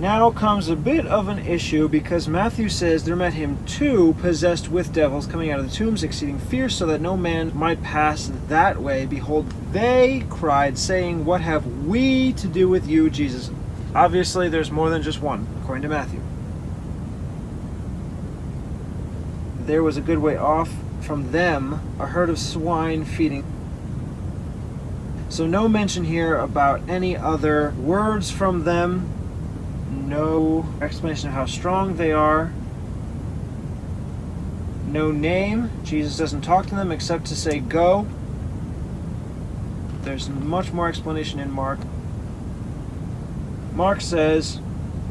Now comes a bit of an issue, because Matthew says there met him 2 possessed with devils coming out of the tombs, exceeding fierce, so that no man might pass that way. Behold, they cried, saying, What have we to do with you, Jesus? Obviously, there's more than just one, according to Matthew. There was a good way off from them a herd of swine feeding. So no mention here about any other words from them. No explanation of how strong they are. No name. Jesus doesn't talk to them except to say, go. There's much more explanation in Mark. Mark says,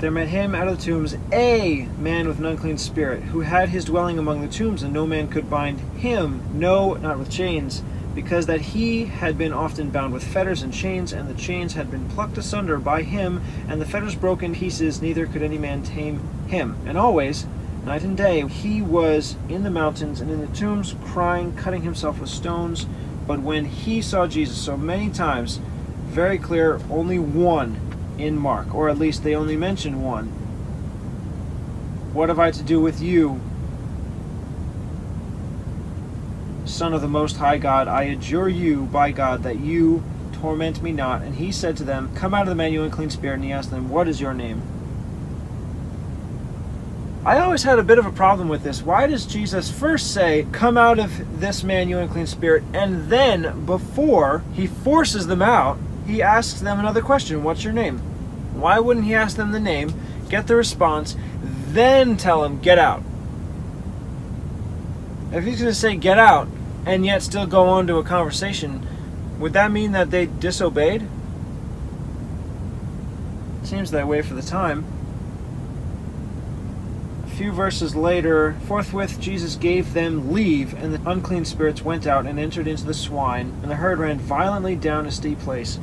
there met him out of the tombs a man with an unclean spirit, who had his dwelling among the tombs, and no man could bind him, no, not with chains, because that he had been often bound with fetters and chains, and the chains had been plucked asunder by him, and the fetters broken in pieces, neither could any man tame him. And always, night and day, he was in the mountains and in the tombs, crying, cutting himself with stones. But when he saw Jesus, so many times, very clear, only one in Mark, or at least they only mention one. What have I to do with you, Son of the Most High God? I adjure you by God that you torment me not. And he said to them, Come out of the man, you unclean spirit. And he asked them, What is your name? I always had a bit of a problem with this. Why does Jesus first say, Come out of this man, you unclean spirit, and then, before he forces them out, he asks them another question, what's your name? Why wouldn't he ask them the name, get the response, then tell them, get out? If he's going to say get out, and yet still go on to a conversation, would that mean that they disobeyed? Seems that way for the time. A few verses later, forthwith Jesus gave them leave, and the unclean spirits went out and entered into the swine, and the herd ran violently down a steep place.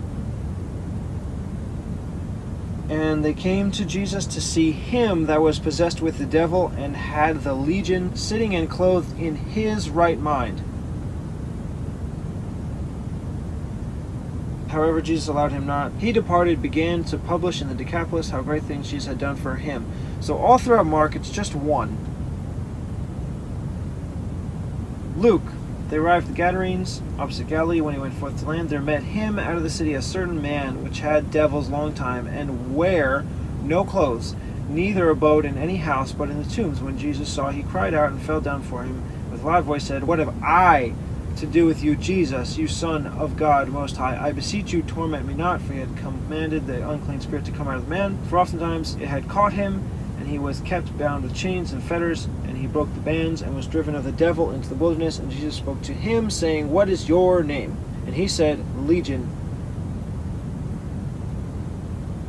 And they came to Jesus to see him that was possessed with the devil, and had the legion, sitting and clothed in his right mind. However, Jesus allowed him not. He departed, began to publish in the Decapolis how great things Jesus had done for him. So all throughout Mark, it's just one. Luke. They arrived at the Gadarenes, opposite Galilee. When he went forth to land, there met him out of the city a certain man which had devils long time, and wear no clothes, neither abode in any house, but in the tombs. When Jesus saw, he cried out and fell down for him, with loud voice said, What have I to do with you, Jesus, you Son of God Most High? I beseech you, torment me not. For he had commanded the unclean spirit to come out of the man. For oftentimes it had caught him, and he was kept bound with chains and fetters, and he broke the bands, and was driven of the devil into the wilderness. And Jesus spoke to him, saying, What is your name? And he said, Legion.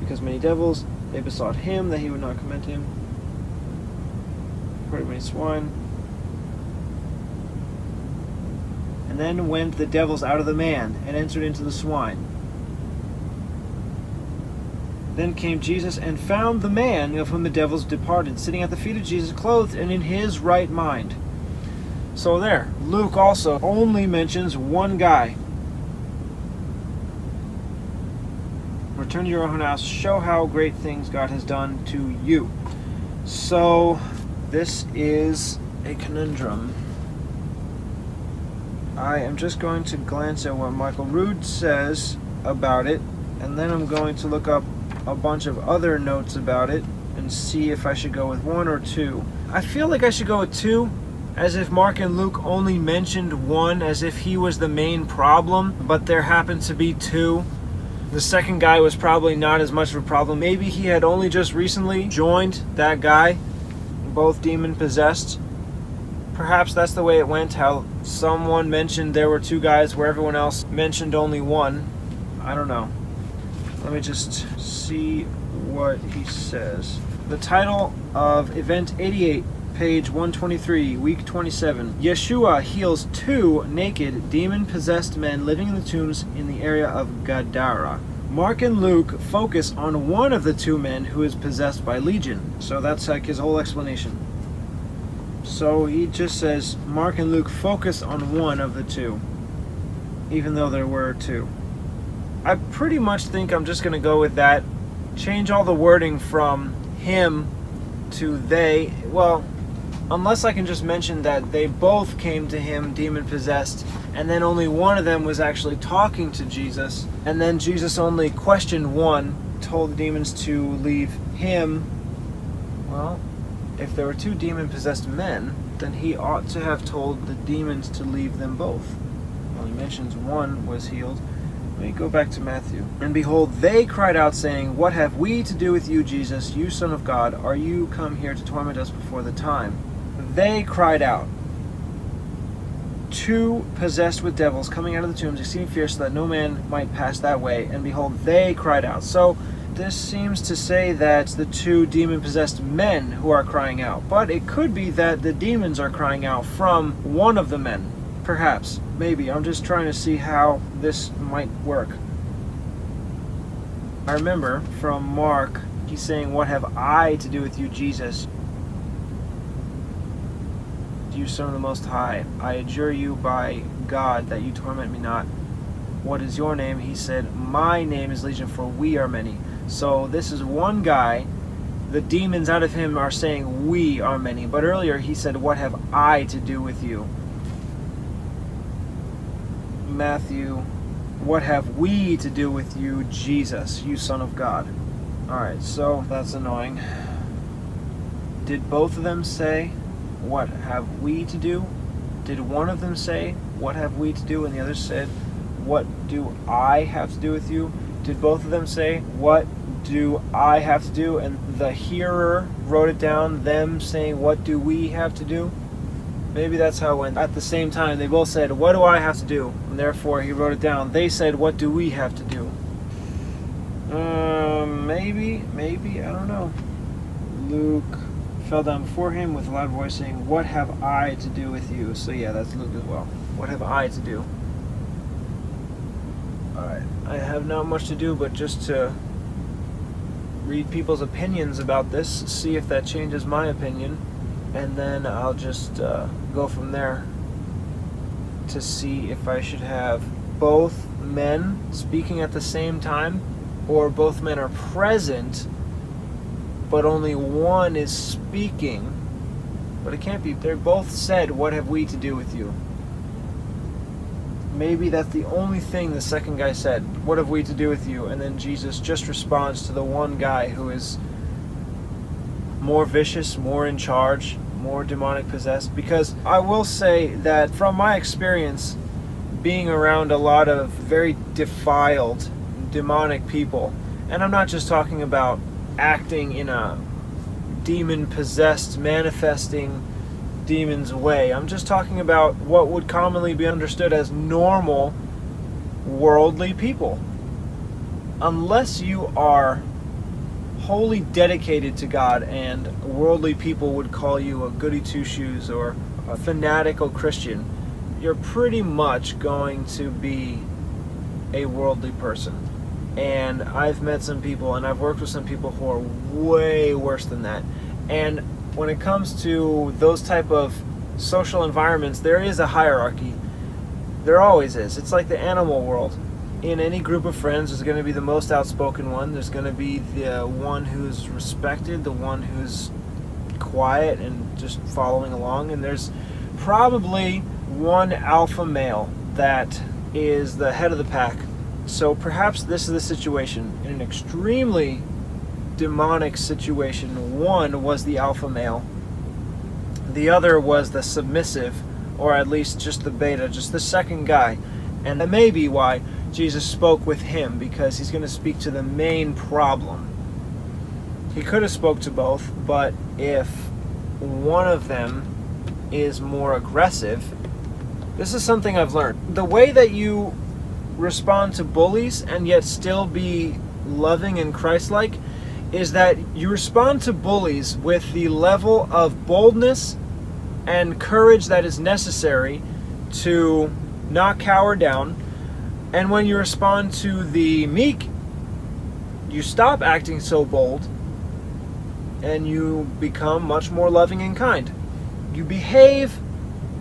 Because many devils, they besought him that he would not come to him. Pretty many swine. And then went the devils out of the man, and entered into the swine. Then came Jesus and found the man of whom the devils departed, sitting at the feet of Jesus, clothed and in his right mind. So there, Luke also only mentions one guy. Return to your own house, show how great things God has done to you. So this is a conundrum. I am just going to glance at what Michael Rood says about it, and then I'm going to look up a bunch of other notes about it and see if I should go with 1 or 2. I feel like I should go with 2, as if Mark and Luke only mentioned 1, as if he was the main problem, but there happened to be 2. The second guy was probably not as much of a problem. Maybe he had only just recently joined that guy, both demon-possessed. Perhaps that's the way it went, how someone mentioned there were 2 guys where everyone else mentioned only 1. I don't know. Let me just see what he says. The title of Event 88, page 123, week 27. Yeshua heals 2 naked, demon-possessed men living in the tombs in the area of Gadara. Mark and Luke focus on one of the 2 men who is possessed by legion. So that's like his whole explanation. So he just says Mark and Luke focus on one of the 2, even though there were 2. I pretty much think I'm just going to go with that, change all the wording from him to they. Well, unless I can just mention that they both came to him demon-possessed, and then only one of them was actually talking to Jesus, and then Jesus only questioned one, told the demons to leave him. Well, if there were two demon-possessed men, then he ought to have told the demons to leave them both. Well, he mentions one was healed. Let me go back to Matthew. And behold, they cried out, saying, What have we to do with you, Jesus, you Son of God? Are you come here to torment us before the time? They cried out. Two possessed with devils coming out of the tombs, exceeding fierce, so that no man might pass that way. And behold, they cried out. So this seems to say that the two demon-possessed men who are crying out. But it could be that the demons are crying out from one of the men. Perhaps. Maybe. I'm just trying to see how this might work. I remember from Mark, he's saying, What have I to do with you, Jesus? You Son of the Most High, I adjure you by God that you torment me not. What is your name? He said, My name is Legion, for we are many. So this is one guy. The demons out of him are saying, We are many. But earlier he said, What have I to do with you? Matthew, what have we to do with you, Jesus, you Son of God? Alright, so that's annoying. Did both of them say, What have we to do? Did one of them say, What have we to do? And the other said, What do I have to do with you? Did both of them say, What do I have to do? And the hearer wrote it down, them saying, What do we have to do? Maybe that's how it went. At the same time, they both said, What do I have to do? And therefore, he wrote it down. They said, What do we have to do? Maybe, I don't know. Luke fell down before him with a loud voice, saying, What have I to do with you? So yeah, that's Luke as well. What have I to do? Alright, I have not much to do but just to read people's opinions about this, see if that changes my opinion, and then I'll just go from there to see if I should have both men speaking at the same time, or both men are present but only one is speaking. But it can't be. They both said, What have we to do with you? Maybe that's the only thing the second guy said. What have we to do with you? And then Jesus just responds to the one guy who is more vicious, more in charge, more demonic possessed. Because I will say that from my experience being around a lot of very defiled demonic people, and I'm not just talking about acting in a demon-possessed, manifesting demon's way. I'm just talking about what would commonly be understood as normal, worldly people. Unless you are wholly dedicated to God, and worldly people would call you a goody two-shoes or a fanatical Christian, you're pretty much going to be a worldly person. And I've met some people, and I've worked with some people who are way worse than that. And when it comes to those type of social environments, there is a hierarchy. There always is. It's like the animal world. In any group of friends, there's going to be the most outspoken one. There's going to be the one who's respected, the one who's quiet and just following along. And there's probably one alpha male that is the head of the pack. So perhaps this is the situation. In an extremely demonic situation, one was the alpha male, the other was the submissive, or at least just the beta, just the second guy. And that may be why Jesus spoke with him, because he's going to speak to the main problem. He could have spoke to both, but if one of them is more aggressive, this is something I've learned. The way that you respond to bullies and yet still be loving and Christ-like is that you respond to bullies with the level of boldness and courage that is necessary to not cower down. And when you respond to the meek, you stop acting so bold and you become much more loving and kind. You behave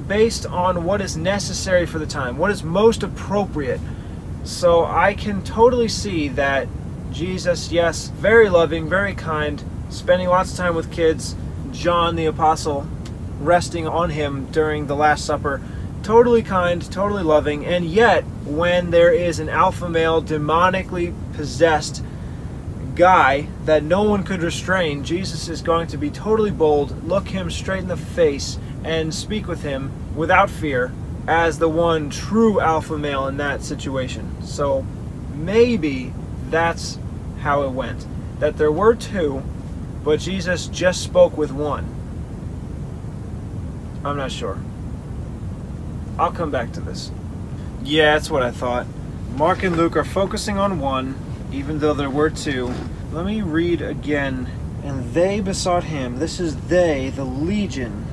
based on what is necessary for the time, what is most appropriate. So I can totally see that Jesus, yes, very loving, very kind, spending lots of time with kids. John the Apostle, resting on him during the Last Supper. Totally kind, totally loving, and yet when there is an alpha male, demonically possessed guy that no one could restrain, Jesus is going to be totally bold, look him straight in the face, and speak with him without fear as the one true alpha male in that situation. So maybe that's how it went. That there were two, but Jesus just spoke with one. I'm not sure. I'll come back to this. Yeah, that's what I thought. Mark and Luke are focusing on one, even though there were two. Let me read again. And they besought him. This is they, the legion.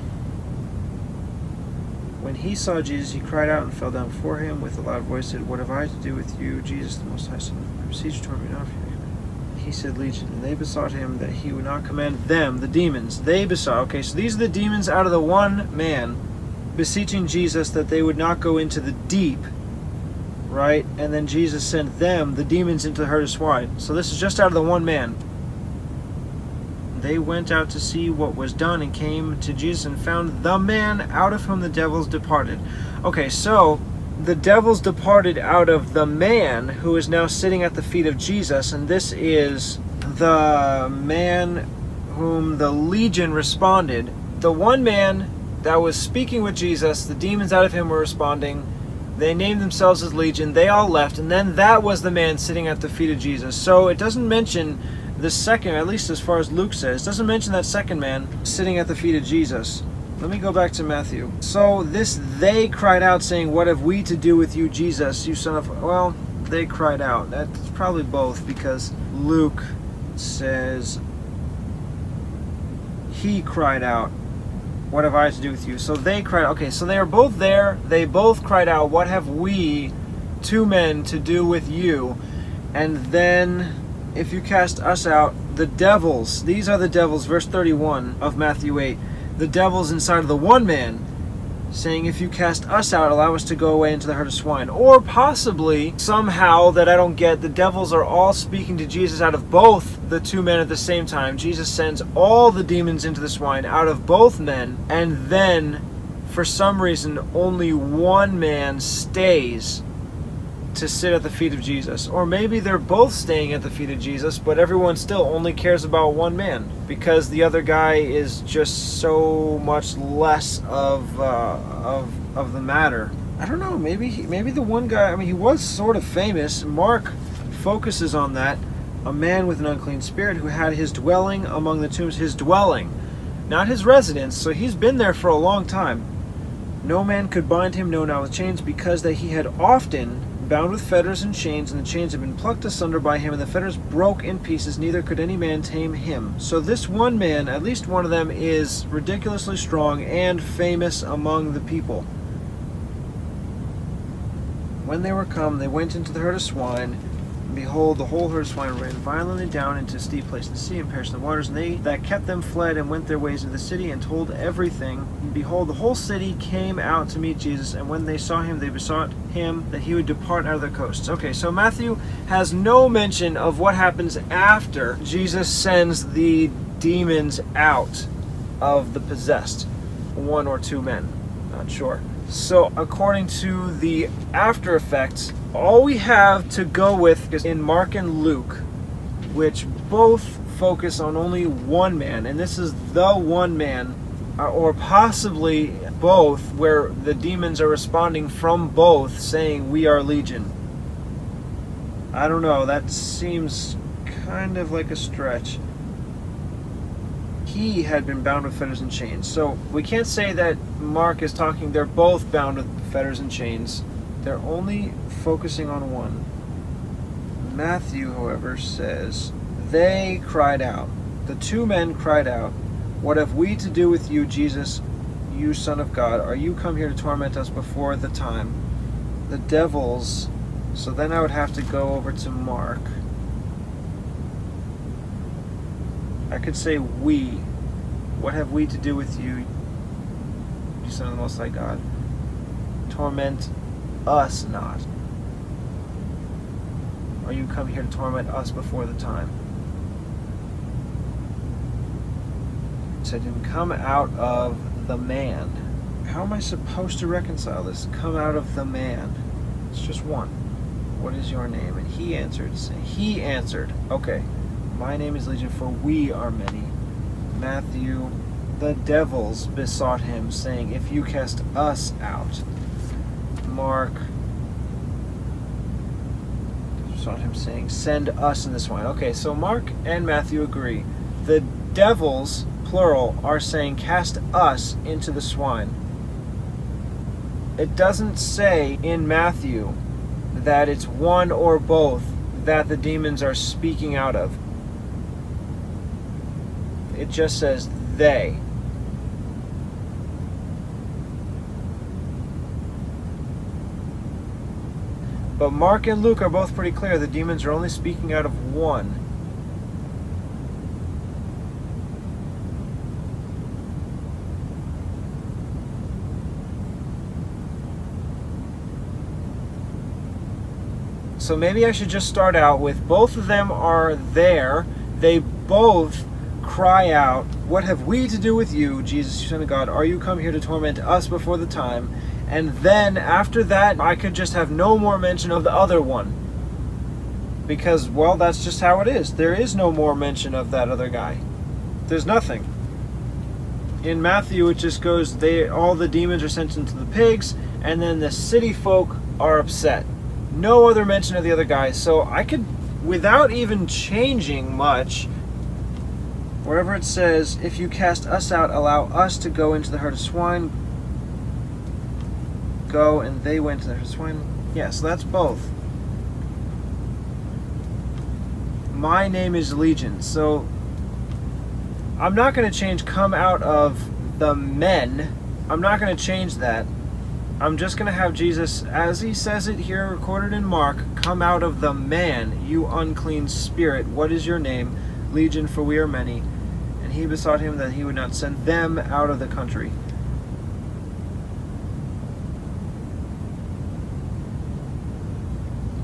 When he saw Jesus, he cried out and fell down before him with a loud voice, said, "What have I to do with you, Jesus, the Most High Son? I beseech you, torment me not." He said, "Legion." And they besought him that he would not command them, the demons. They besought. Okay, so these are the demons out of the one man, beseeching Jesus that they would not go into the deep, right? And then Jesus sent them, the demons, into the herd of swine. So this is just out of the one man. They went out to see what was done and came to Jesus and found the man out of whom the devils departed. Okay, so the devils departed out of the man who is now sitting at the feet of Jesus, and this is the man whom the legion responded. The one man that was speaking with Jesus, the demons out of him were responding. They named themselves as legion. They all left, and then that was the man sitting at the feet of Jesus. So it doesn't mention the second, at least as far as Luke says, doesn't mention that second man sitting at the feet of Jesus. Let me go back to Matthew. So this they cried out saying, "What have we to do with you, Jesus, you son of..." Well, they cried out. That's probably both, because Luke says he cried out, "What have I to do with you?" So they cried. Okay, so they are both there. They both cried out, "What have we, two men, to do with you?" And then, if you cast us out, the devils, these are the devils, verse 31 of Matthew 8, the devils inside of the one man, saying, "If you cast us out, allow us to go away into the herd of swine." Or possibly, somehow that I don't get, the devils are all speaking to Jesus out of both the two men at the same time. Jesus sends all the demons into the swine out of both men, and then, for some reason, only one man stays to sit at the feet of Jesus. Or maybe they're both staying at the feet of Jesus, but everyone still only cares about one man, because the other guy is just so much less of the matter. I don't know, maybe the one guy, I mean, he was sort of famous. Mark focuses on that. A man with an unclean spirit who had his dwelling among the tombs. His dwelling, not his residence, so he's been there for a long time. No man could bind him, no, not with chains, because that he had often bound with fetters and chains, and the chains had been plucked asunder by him, and the fetters broke in pieces, neither could any man tame him. So this one man, at least one of them, is ridiculously strong and famous among the people. When they were come, they went into the herd of swine, and behold, the whole herd of swine ran violently down into a steep place in the sea, and perished in the waters. And they that kept them fled, and went their ways into the city, and told everything. And behold, the whole city came out to meet Jesus, and when they saw him, they besought him that he would depart out of their coasts. Okay, so Matthew has no mention of what happens after Jesus sends the demons out of the possessed one or two men. Not sure. So according to the after effects, all we have to go with is in Mark and Luke, which both focus on only one man, and this is the one man, or possibly both, where the demons are responding from both, saying, "We are legion." I don't know, that seems kind of like a stretch. He had been bound with fetters and chains. So we can't say that Mark is talking, they're both bound with fetters and chains. They're only focusing on one. Matthew, however, says, they cried out. The two men cried out, "What have we to do with you, Jesus, you Son of God? Are you come here to torment us before the time?" The devils, so then I would have to go over to Mark. I could say we. What have we to do with you, you Son of the Most High God? Torment us not. Are you come here to torment us before the time? It said him come out of the man. How am I supposed to reconcile this? Come out of the man. It's just one. What is your name? And he answered, saying, he answered, okay, my name is Legion, for we are many. Matthew, the devils besought him, saying, if you cast us out. Mark besought him, saying, send us in the swine. Okay, so Mark and Matthew agree. The devils, plural, are saying, cast us into the swine. It doesn't say in Matthew that it's one or both that the demons are speaking out of. It just says they. But Mark and Luke are both pretty clear. The demons are only speaking out of one. So maybe I should just start out with both of them are there. They both cry out, what have we to do with you, Jesus, Son of God? Are you come here to torment us before the time? And then after that, I could just have no more mention of the other one. Because, well, that's just how it is. There is no more mention of that other guy. There's nothing. In Matthew, it just goes, all the demons are sent into the pigs, and then the city folk are upset. No other mention of the other guy. So I could, without even changing much, wherever it says, if you cast us out, allow us to go into the herd of swine. Go, and they went to the herd of swine. Yeah, so that's both. My name is Legion. So I'm not going to change come out of the men. I'm not going to change that. I'm just going to have Jesus, as he says it here recorded in Mark, come out of the man, you unclean spirit. What is your name? Legion, for we are many. And he besought him that he would not send them out of the country.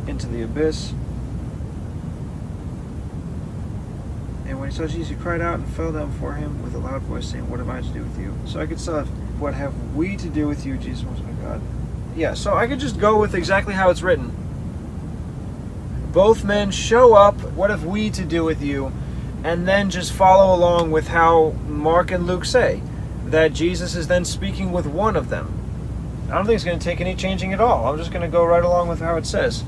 Into the abyss. And when he saw Jesus, he cried out and fell down before him with a loud voice, saying, what have I to do with you? So I could still have, what have we to do with you, Jesus, most high God? Yeah, so I could just go with exactly how it's written. Both men show up, what have we to do with you? And then just follow along with how Mark and Luke say, that Jesus is then speaking with one of them. I don't think it's going to take any changing at all. I'm just going to go right along with how it says.